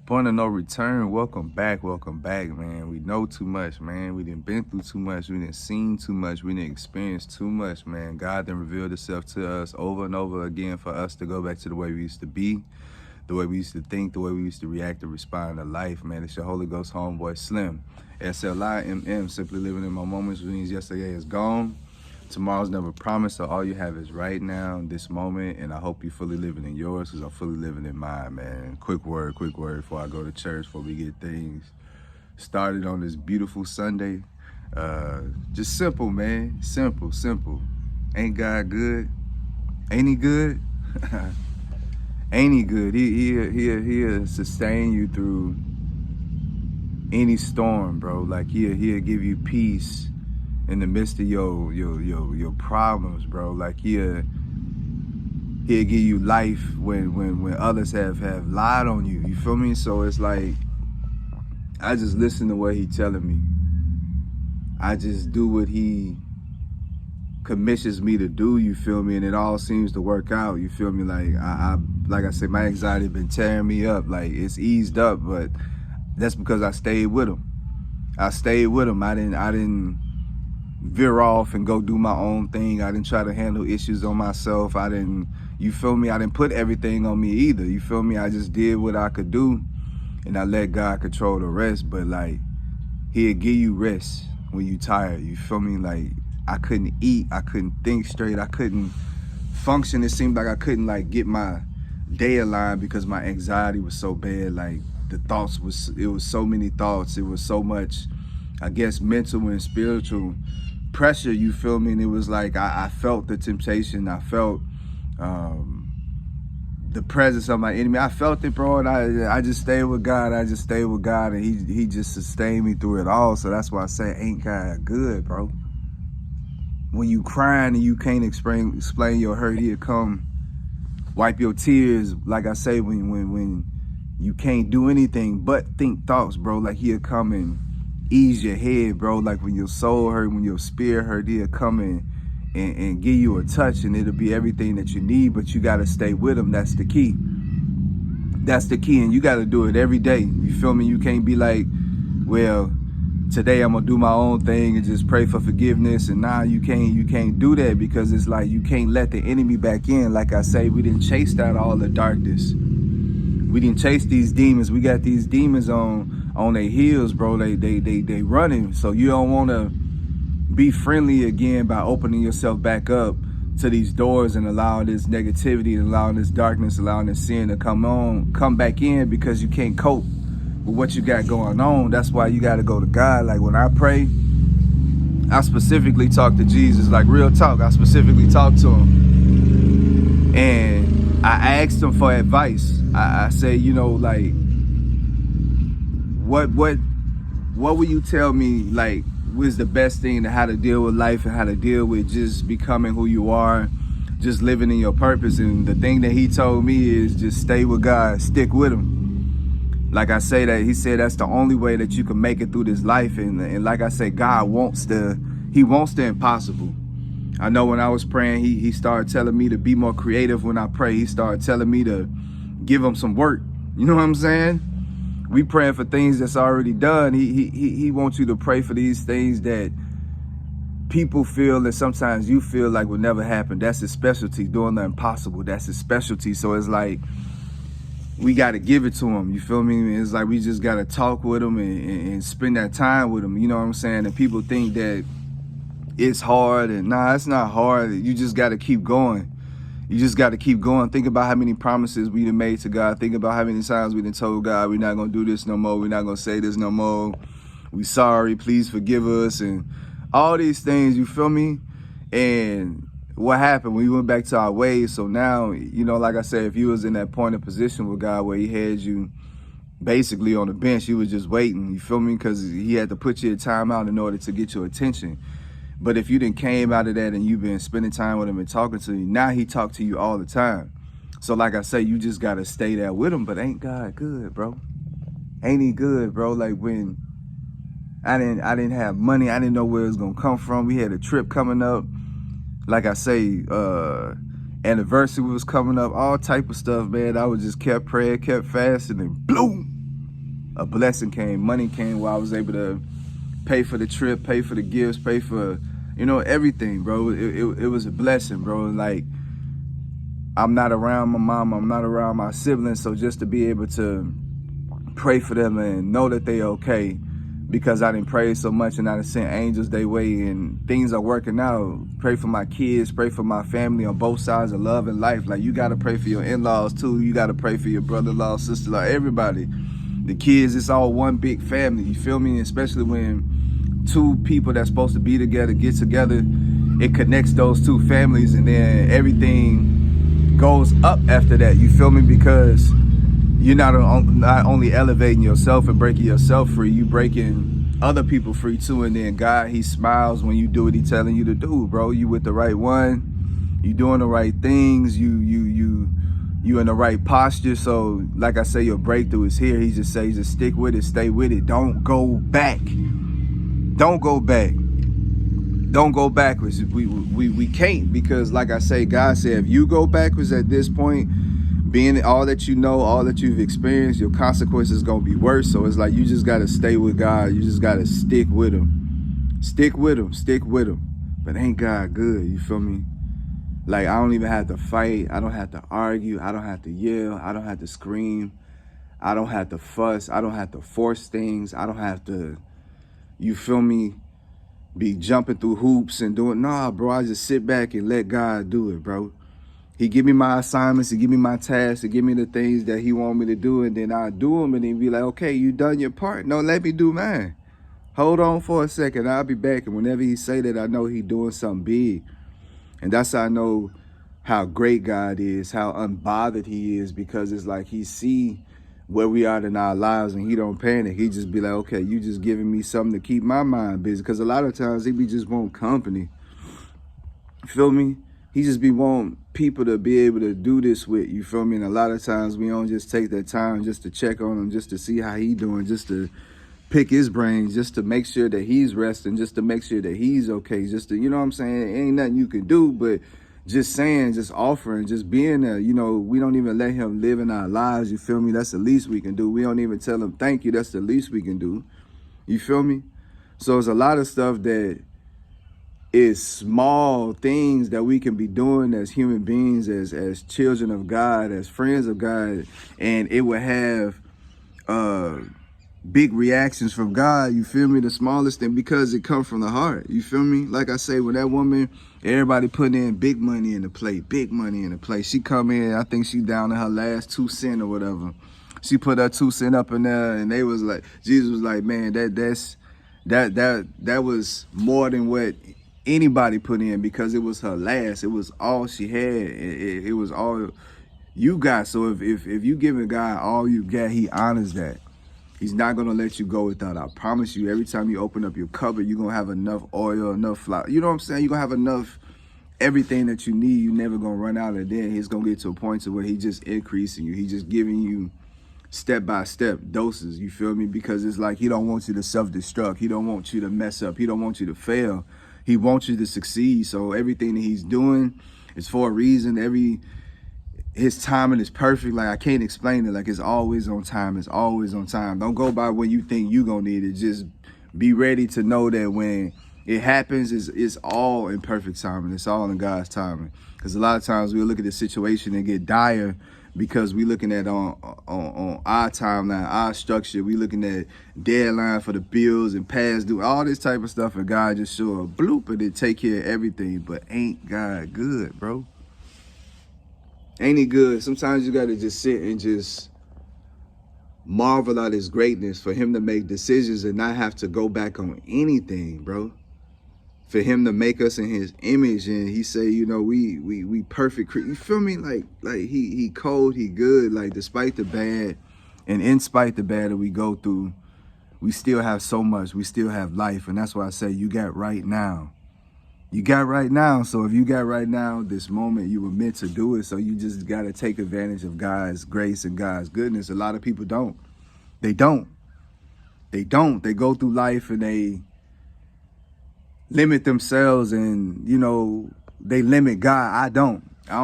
Point of no return. Welcome back, man. We know too much, man. We done been through too much. We done seen too much. We done experienced too much, man. God done revealed himself to us over and over again for us to go back to the way we used to be, the way we used to think, the way we used to react and respond to life, man. It's your Holy Ghost homeboy, Slim. SLIMM, simply living in my moments, which means yesterday is gone. Tomorrow's never promised, so all you have is right now, this moment, and I hope you're fully living in yours because I'm fully living in mine, man. Quick word before I go to church, before we get things started on this beautiful Sunday. Just simple, man. Simple. Ain't God good? Ain't he good? Ain't he good? He'll sustain you through any storm, bro. Like he'll give you peace in the midst of your problems, bro. Like he'll give you life when others have lied on you. You feel me? So it's like I just listen to what he telling me. I just do what he commissions me to do. You feel me? And it all seems to work out. You feel me? Like I said, my anxiety been tearing me up. Like it's eased up, but that's because I stayed with him. I didn't veer off and go do my own thing. I didn't try to handle issues on myself. You feel me? I didn't put everything on me either. You feel me? I just did what I could do and I let God control the rest. But like, he'll give you rest when you tired. You feel me? Like I couldn't eat. I couldn't think straight. I couldn't function. It seemed like I couldn't like get my day aligned because my anxiety was so bad. Like it was so many thoughts. It was so much, I guess, mental and spiritual pressure, you feel me? And it was like I felt the temptation. I felt the presence of my enemy. I felt it, bro, and I just stayed with God. And he just sustained me through it all. So that's why I say ain't God good, bro. When you crying and you can't explain your hurt, he'll come wipe your tears. Like I say, when you can't do anything but think thoughts, bro, like he'll come and ease your head, bro. Like when your soul hurt, when your spirit hurt, he'll come in and give you a touch, and it'll be everything that you need. But you gotta stay with him. That's the key. And you gotta do it every day. You feel me? You can't be like, well, today I'm gonna do my own thing and just pray for forgiveness. And nah, you can't do that, because it's like you can't let the enemy back in. Like I say, we didn't chase out all the darkness. We didn't chase these demons. We got these demons on their heels, bro. They running. So you don't want to be friendly again by opening yourself back up to these doors and allowing this negativity and allowing this darkness, allowing this sin to come back in, because you can't cope with what you got going on. That's why you got to go to God. Like when I pray, I specifically talk to Jesus. Like real talk, I specifically talk to him, and I asked him for advice. I say, you know, like, what will you tell me, like, was the best thing to how to deal with life and how to deal with just becoming who you are, just living in your purpose? And the thing that he told me is just stay with God, stick with him. Like I say, that he said that's the only way that you can make it through this life. And like I say, God wants the impossible. I know when I was praying, he started telling me to be more creative when I pray. He started telling me to give him some work. You know what I'm saying? We praying for things that's already done. He wants you to pray for these things that people feel and sometimes you feel like will never happen. That's his specialty, doing the impossible. That's his specialty. So it's like we got to give it to him. You feel me? It's like we just got to talk with him and spend that time with him. You know what I'm saying? And people think that it's hard, and nah, it's not hard. You just got to keep going. You just got to keep going. Think about how many promises we done made to God. Think about how many times we done told God, we're not going to do this no more. We're not going to say this no more. We sorry. Please forgive us. And all these things, you feel me? And what happened? We went back to our ways. So now, you know, like I said, if you was in that point of position with God where he had you basically on the bench, you was just waiting. You feel me? Because he had to put you in timeout in order to get your attention. But if you didn't came out of that and you've been spending time with him and talking to you, now he talk to you all the time. So like I say, you just got to stay there with him. But ain't God good, bro? Ain't he good, bro? Like when I didn't have money, I didn't know where it was going to come from. We had a trip coming up. Like I say, anniversary was coming up, all type of stuff, man. I was just kept praying, kept fasting, and boom, a blessing came, money came, where I was able to pay for the trip, pay for the gifts, pay for, you know, everything, bro. It was a blessing, bro. Like, I'm not around my mom, I'm not around my siblings, so just to be able to pray for them and know that they okay, because I didn't pray so much and I done sent angels their way and things are working out. Pray for my kids, pray for my family on both sides of love and life. Like, you gotta pray for your in-laws too. You gotta pray for your brother-in-law, sister-in-law, everybody. The kids, it's all one big family, you feel me? Especially when two people that's supposed to be together get together, it connects those two families, and then everything goes up after that, you feel me? Because you're not only elevating yourself and breaking yourself free, you breaking other people free too. And then God, he smiles when you do what he's telling you to do, bro. You with the right one, you doing the right things, you in the right posture. So like I say, your breakthrough is here. He just says, just stick with it, stay with it. Don't go back. Don't go back. Don't go backwards. We can't, because like I say, God said, if you go backwards at this point, being all that you know, all that you've experienced, your consequences gonna be worse. So it's like, you just gotta stay with God. You just gotta stick with him. Stick with him, stick with him. But ain't God good, you feel me? Like, I don't even have to fight. I don't have to argue. I don't have to yell. I don't have to scream. I don't have to fuss. I don't have to force things. I don't have to, you feel me, be jumping through hoops and doing, nah, bro, I just sit back and let God do it, bro. He give me my assignments, he give me my tasks, he give me the things that he want me to do, and then I do them, and then be like, okay, you done your part. No, let me do mine. Hold on for a second, I'll be back. And whenever he say that, I know he doing something big. And that's how I know how great God is, how unbothered he is, because it's like he see where we are in our lives and he don't panic. He just be like, okay, you just giving me something to keep my mind busy. Because a lot of times he be just want company. Feel me? He just be wanting people to be able to do this with, you feel me? And a lot of times we don't just take that time just to check on him, just to see how he doing, just to pick his brains, just to make sure that he's resting, just to make sure that he's okay, just to, you know what I'm saying? Ain't nothing you can do, but just saying, just offering, just being there. You know, we don't even let him live in our lives, you feel me? That's the least we can do. We don't even tell him thank you. That's the least we can do. You feel me? So it's a lot of stuff that is small things that we can be doing as human beings, as children of God, as friends of God, and it will have big reactions from God, you feel me? The smallest thing, because it comes from the heart, you feel me? Like I say, when that woman, everybody putting in big money in the plate, big money in the plate. She come in, I think she down to her last 2 cents or whatever. She put her 2 cents up in there, and they was like, Jesus was like, man, that was more than what anybody put in, because it was her last. It was all she had. It was all you got. So if you giving God all you got, he honors that. He's not going to let you go without. I promise you, every time you open up your cupboard, you're going to have enough oil, enough flour. You know what I'm saying? You're going to have enough everything that you need. You're never going to run out. And then he's going to get to a point to where he just increasing you. He just giving you step-by-step doses, you feel me? Because it's like he don't want you to self-destruct. He don't want you to mess up. He don't want you to fail. He wants you to succeed. So everything that he's doing is for a reason. His timing is perfect. Like, I can't explain it. Like, it's always on time. It's always on time. Don't go by when you think you gonna need it. Just be ready to know that when it happens, it's all in perfect timing. It's all in God's timing. Because a lot of times we'll look at the situation and get dire because we looking at on our timeline, our structure. We looking at deadline for the bills and past due, all this type of stuff. And God just show a bloop and it take care of everything. But ain't God good, bro? Ain't he good? Sometimes you got to just sit and just marvel at his greatness, for him to make decisions and not have to go back on anything, bro. For him to make us in his image, and he say, you know, we perfect. You feel me? Like he cold, he good. Like, despite the bad and in spite the bad that we go through, we still have so much. We still have life. And that's why I say you got right now. You got right now. So if you got right now, this moment, you were meant to do it. So you just got to take advantage of God's grace and God's goodness. A lot of people don't. They don't. They go through life and they limit themselves, and, you know, they limit God. I don't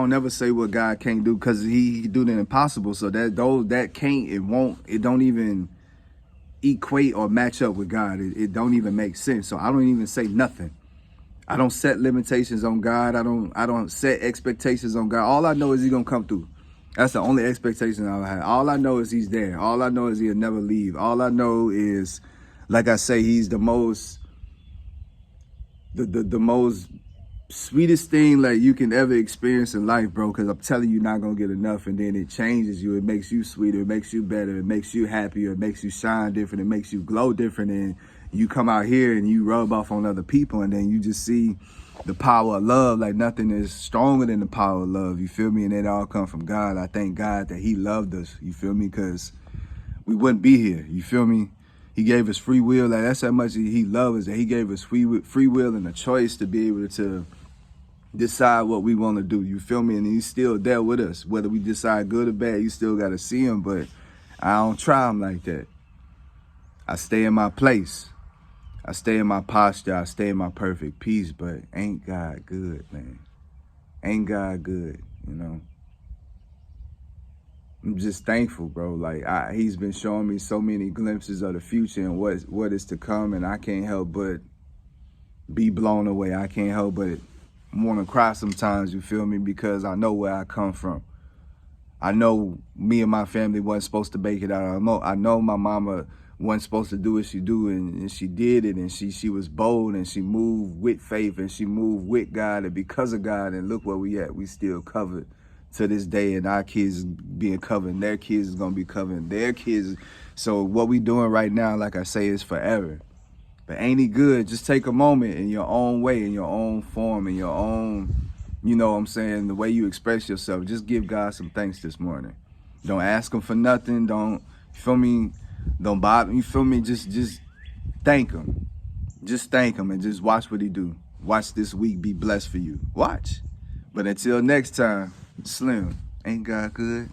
never say what God can't do, because he do the impossible. So that can't, it won't, it don't even equate or match up with God. It don't even make sense. So I don't even say nothing. I don't set limitations on God. I don't set expectations on God. All I know is He's gonna come through. That's the only expectation I have. All I know is He's there. All I know is He'll never leave. All I know is, like I say, He's the most sweetest thing like you can ever experience in life, bro. Because I'm telling you, you're not gonna get enough, and then it changes you. It makes you sweeter. It makes you better. It makes you happier. It makes you shine different. It makes you glow different. And you come out here and you rub off on other people, and then you just see the power of love. Like nothing is stronger than the power of love. You feel me? And it all come from God. I thank God that He loved us. You feel me? Because we wouldn't be here. You feel me? He gave us free will. Like that's how much He loved us, that He gave us free will and a choice to be able to decide what we want to do. You feel me? And He's still there with us. Whether we decide good or bad, you still got to see Him. But I don't try Him like that. I stay in my place. I stay in my posture. I stay in my perfect peace. But ain't God good, man? Ain't God good, you know? I'm just thankful, bro. Like He's been showing me so many glimpses of the future and what is to come, and I can't help but be blown away. I can't help but want to cry sometimes, you feel me? Because I know where I come from. I know me and my family wasn't supposed to make it out. I know my mama wasn't supposed to do what she do, and she did it, and she was bold, and she moved with faith, and she moved with God, and because of God, and look where we at. We still covered to this day, and our kids being covered, and their kids is gonna be covering their kids. So what we doing right now, like I say, is forever. But ain't it good? Just take a moment in your own way, in your own form, in your own, you know what I'm saying, the way you express yourself. Just give God some thanks this morning. Don't ask Him for nothing. Don't, you feel me? Don't bother, you feel me? Just thank Him. Just thank Him and just watch what He do. Watch this week be blessed for you. Watch. But until next time, Slim, ain't God good?